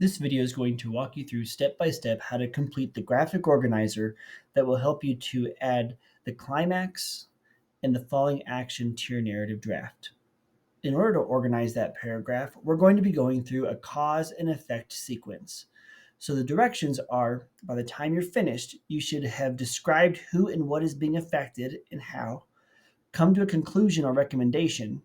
This video is going to walk you through step by step how to complete the graphic organizer that will help you to add the climax and the falling action to your narrative draft. In order to organize that paragraph, we're going to be going through a cause and effect sequence. So the directions are, by the time you're finished, you should have described who and what is being affected and how, come to a conclusion or recommendation,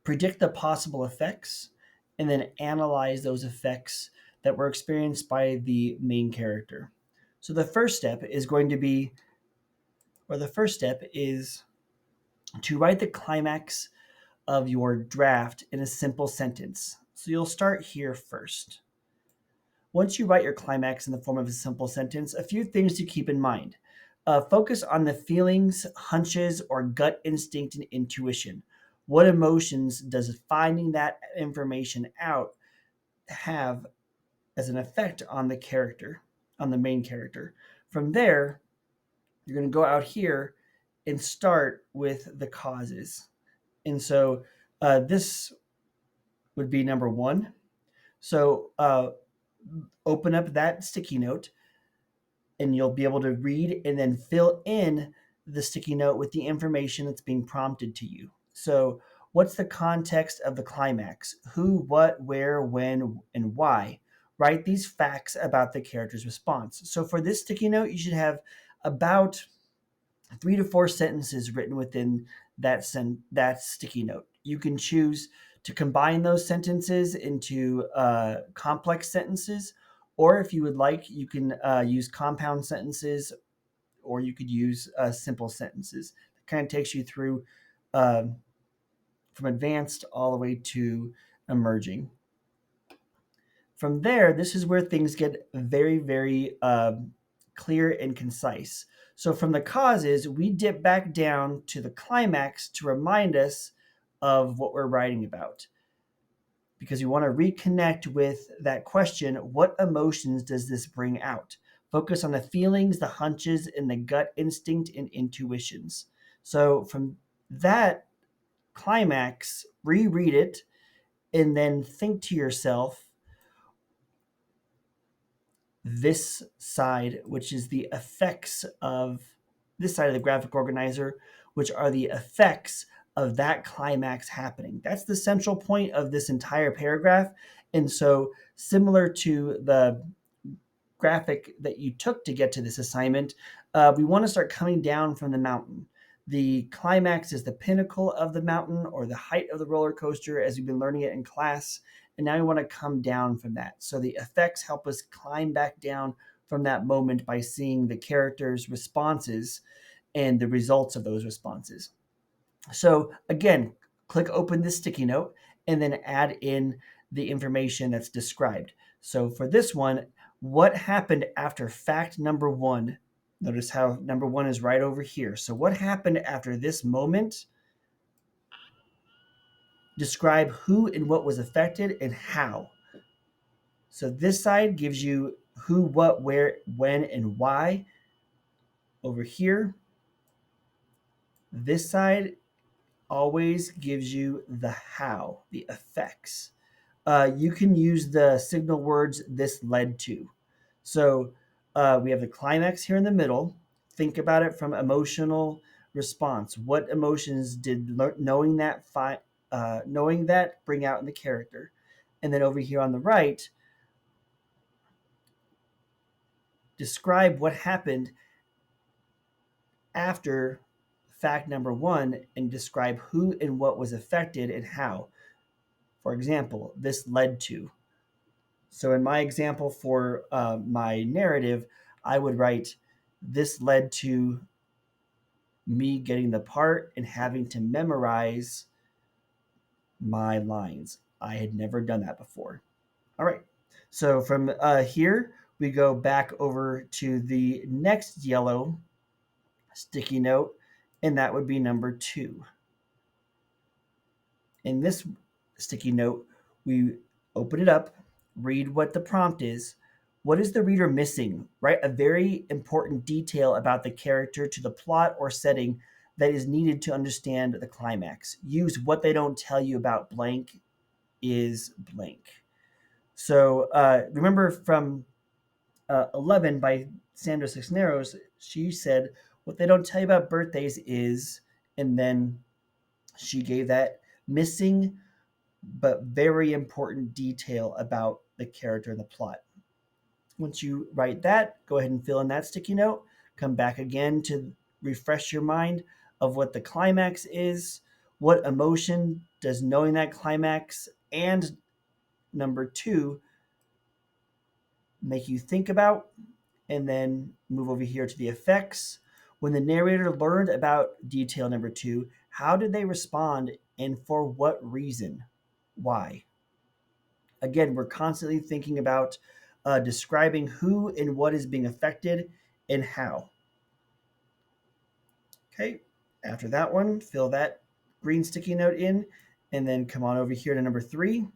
predict the possible effects, and then analyze those effects that were experienced by the main character. So the first step is to write the climax of your draft in a simple sentence. So you'll start here first. Once you write your climax in the form of a simple sentence, a few things to keep in mind. Focus on the feelings, hunches, or gut instinct and intuition. What emotions does finding that information out have as an effect on the character, on the main character? From there, you're going to go out here and start with the causes. And so this would be number one. So open up that sticky note and you'll be able to read and then fill in the sticky note with the information that's being prompted to you. So what's the context of the climax? Who, what, where, when, and why? Write these facts about the character's response. So for this sticky note, you should have about 3 to 4 sentences written within that sticky note. You can choose to combine those sentences into complex sentences, or if you would like, you can use compound sentences, or you could use simple sentences. It kind of takes you through from advanced all the way to emerging. From there, this is where things get very, very clear and concise. So from the causes, we dip back down to the climax to remind us of what we're writing about. Because you want to reconnect with that question, what emotions does this bring out? Focus on the feelings, the hunches, and the gut instinct and intuitions. So from that climax, reread it, and then think to yourself, this side, which is the effects of this side of the graphic organizer, which are the effects of that climax happening. That's the central point of this entire paragraph. And so, similar to the graphic that you took to get to this assignment, we want to start coming down from the mountain. The climax is the pinnacle of the mountain or the height of the roller coaster as we've been learning it in class. And now we want to come down from that. So the effects help us climb back down from that moment by seeing the characters' responses and the results of those responses. So again, click open this sticky note and then add in the information that's described. So for this one, what happened after fact number one? Notice how number one is right over here. So what happened after this moment? Describe who and what was affected and how. So this side gives you who, what, where, when, and why. Over here, this side always gives you the how, the effects. You can use the signal words this led to. So we have the climax here in the middle. Think about it from emotional response. What emotions did knowing that bring out in the character? And then over here on the right, describe what happened after fact number one and describe who and what was affected and how. For example, this led to. So in my example for my narrative, I would write, this led to me getting the part and having to memorize my lines. I had never done that before. All right. So from here, we go back over to the next yellow sticky note, and that would be number 2. In this sticky note, we open it up, read what the prompt is. What is the reader missing? Write a very important detail about the character to the plot or setting that is needed to understand the climax. Use what they don't tell you about blank is blank. So remember from 11 by Sandra Cisneros, she said, "What they don't tell you about birthdays is," and then she gave that missing but very important detail about the character and the plot. Once you write that, go ahead and fill in that sticky note. Come back again to refresh your mind of what the climax is, what emotion does knowing that climax, and number two, make you think about, and then move over here to the effects. When the narrator learned about detail number two, how did they respond and for what reason? Why? Again, we're constantly thinking about describing who and what is being affected and how. Okay, after that one, fill that green sticky note in, and then come on over here to number three.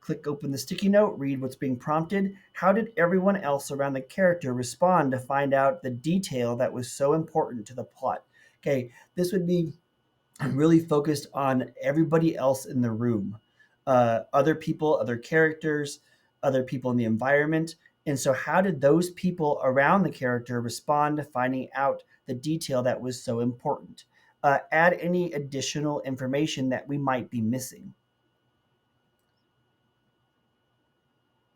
Click open the sticky note, read what's being prompted. How did everyone else around the character respond to find out the detail that was so important to the plot? Okay, this would be really focused on everybody else in the room, other people, other characters, other people in the environment. And so, how did those people around the character respond to finding out the detail that was so important? Add any additional information that we might be missing.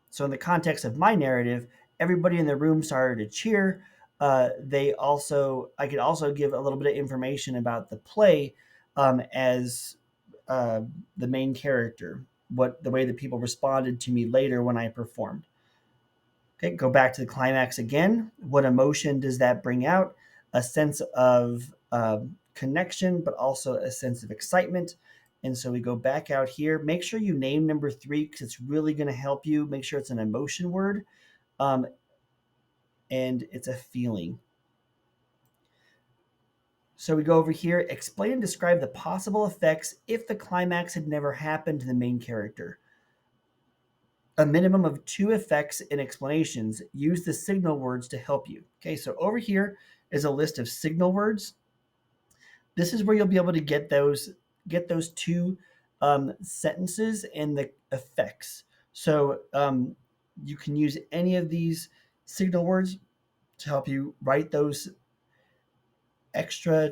So, in the context of my narrative, everybody in the room started to cheer. I could also give a little bit of information about the play as uh, the main character, what the way that people responded to me later when I performed. Okay, go back to the climax again. What emotion does that bring out? A sense of connection, but also a sense of excitement. And so we go back out here. Make sure you name number three because it's really going to help you. Make sure it's an emotion word um, and it's a feeling. So we go over here, explain and describe the possible effects if the climax had never happened to the main character. A minimum of two effects and explanations. Use the signal words to help you. Okay, so over here is a list of signal words. This is where you'll be able to get those two sentences and the effects. So you can use any of these signal words to help you write those extra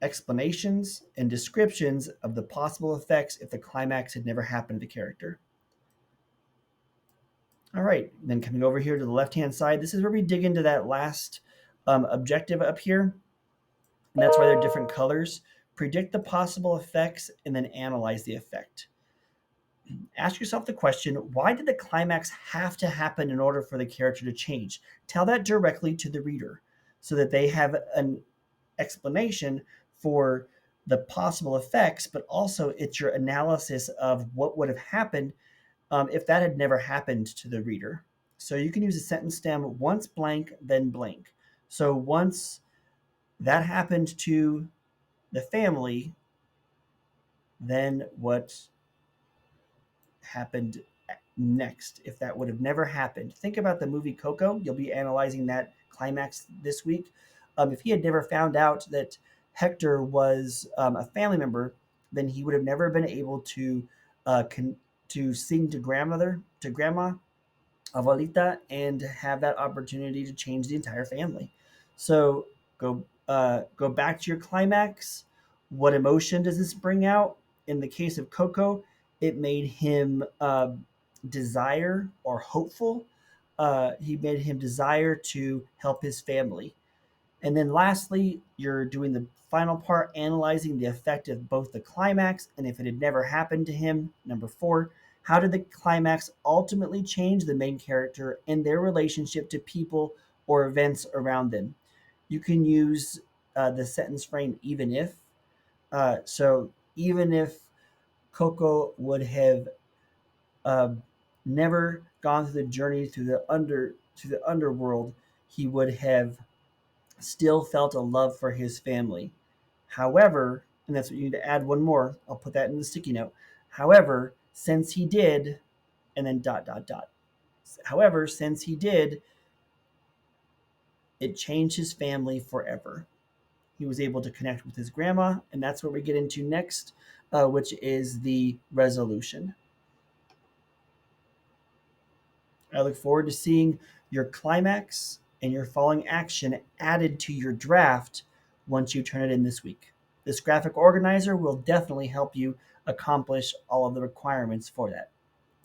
explanations and descriptions of the possible effects if the climax had never happened to the character. All right, then coming over here to the left-hand side, this is where we dig into that last objective up here, and that's why they're different colors. Predict the possible effects and then analyze the effect. Ask yourself the question, why did the climax have to happen in order for the character to change? Tell that directly to the reader so that they have an explanation for the possible effects, but also it's your analysis of what would have happened if that had never happened to the reader. So you can use a sentence stem once blank, then blank. So once that happened to the family, then what happened next if that would have never happened? Think about the movie Coco. You'll be analyzing that climax this week. If he had never found out that Hector was a family member, then he would have never been able to to sing to grandma, abuelita, and have that opportunity to change the entire family. So go back to your climax. What emotion does this bring out? In the case of Coco, it made him desire or hopeful. He made him desire to help his family. And then lastly, you're doing the final part, analyzing the effect of both the climax and if it had never happened to him. Number four, how did the climax ultimately change the main character and their relationship to people or events around them? You can use the sentence frame even if. So even if Coco would have uh, never gone through the journey through the underworld, he would have still felt a love for his family. However, and that's what you need to add one more. I'll put that in the sticky note. However, since he did, and then dot dot dot. However, since he did, it changed his family forever. He was able to connect with his grandma, and that's what we get into next, which is the resolution. I look forward to seeing your climax and your following action added to your draft once you turn it in this week. This graphic organizer will definitely help you accomplish all of the requirements for that.